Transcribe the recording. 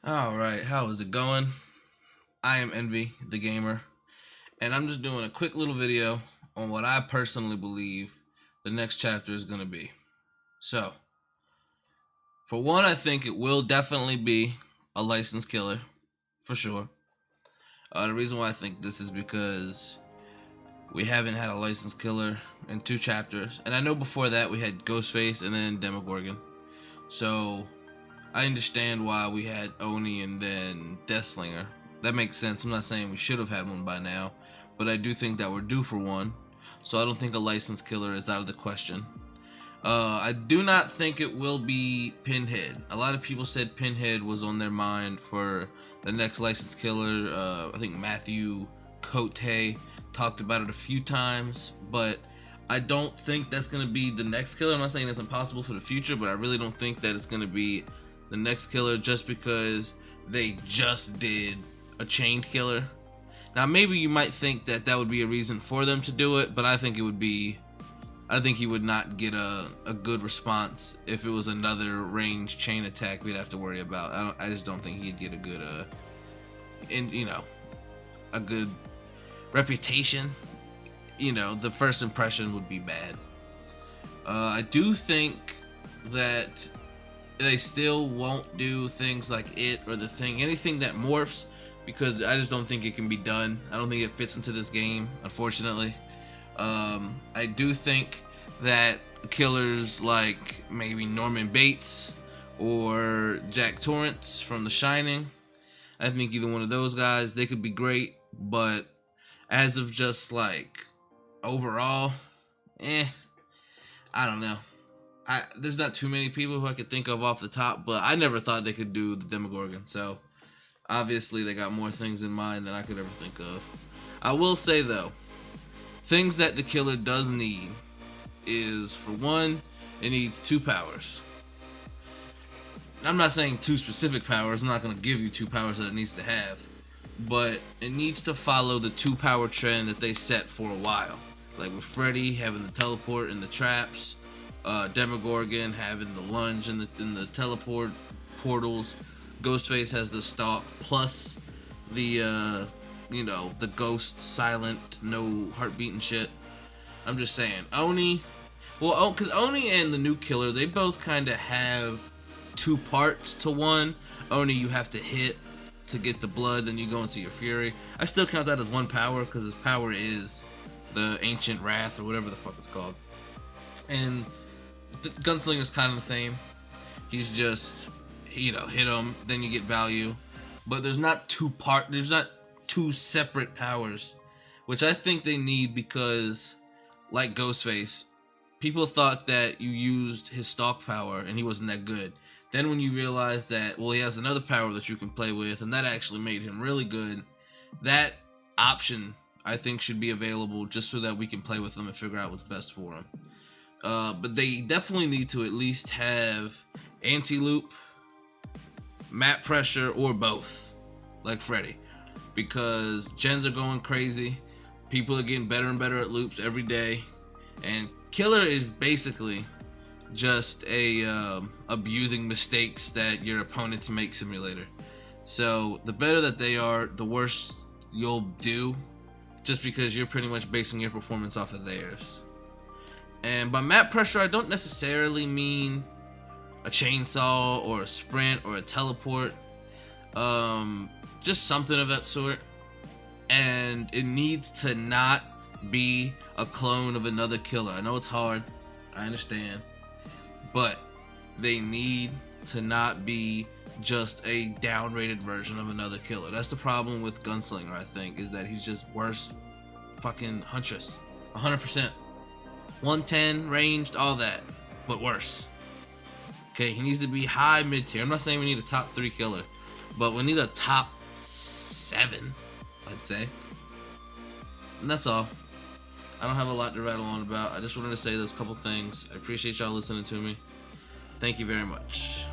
Alright, how is it going? I am Envy, the gamer, and I'm just doing a quick little video on what I personally believe the next chapter is going to be. So, for one, I think it will definitely be a licensed killer, for sure. The reason why I think this is because we haven't had a licensed killer in 2 chapters, and I know before that we had Ghostface and then Demogorgon. So, I understand why we had Oni and then Deathslinger. That makes sense. I'm not saying we should have had one by now, but I do think that we're due for one. So I don't think a licensed killer is out of the question. I do not think it will be Pinhead. A lot of people said Pinhead was on their mind for the next licensed killer. I think Matthew Cote talked about it a few times, but I don't think that's going to be the next killer. I'm not saying it's impossible for the future, but I really don't think that it's going to be the next killer just because they just did a chained killer. Now maybe you might think that that would be a reason for them to do it, but I think he would not get a good response if it was another ranged chain attack we'd have to worry about. I just don't think he'd get a good a good reputation. The first impression would be bad. I do think that they still won't do things like It or The Thing, anything that morphs, because I just don't think it can be done. I don't think it fits into this game, unfortunately. I do think that killers like maybe Norman Bates or Jack Torrance from The Shining, I think either one of those guys, they could be great, but as of just like overall, I don't know. There's not too many people who I could think of off the top, but I never thought they could do the Demogorgon, so obviously they got more things in mind than I could ever think of. I will say though, things that the killer does need is, for one, it needs 2 powers. I'm not saying 2 specific powers, I'm not going to give you 2 powers that it needs to have, but it needs to follow the 2 power trend that they set for a while. Like with Freddy having the teleport and the traps, Demogorgon having the lunge and the teleport portals, Ghostface has the stalk plus the the ghost silent, no heartbeat and shit. I'm just saying, Oni, because Oni and the new killer, they both kind of have 2 parts to one. Oni, you have to hit to get the blood, then you go into your fury. I still count that as 1 power because his power is the ancient wrath or whatever the fuck it's called. And the Gunslinger's kind of the same. He's just, hit him, then you get value. But there's not 2 separate powers, which I think they need because, like Ghostface, people thought that you used his stalk power and he wasn't that good. Then when you realize that, well, he has another power that you can play with, and that actually made him really good, that option, I think, should be available just so that we can play with him and figure out what's best for him. But they definitely need to at least have anti-loop, map pressure, or both, like Freddy. Because gens are going crazy, people are getting better and better at loops every day, and Killer is basically just a abusing mistakes that your opponents make simulator. So the better that they are, the worse you'll do, just because you're pretty much basing your performance off of theirs. And by map pressure, I don't necessarily mean a chainsaw or a sprint or a teleport, just something of that sort. And it needs to not be a clone of another killer. I know it's hard, I understand, but they need to not be just a downrated version of another killer. That's the problem with Gunslinger, I think, is that he's just worse fucking Huntress. 100%. 110, ranged, all that, but worse. Okay, he needs to be high mid-tier. I'm not saying we need a top 3 killer, but we need a top 7, I'd say. And that's all. I don't have a lot to rattle on about. I just wanted to say those couple things. I appreciate y'all listening to me. Thank you very much.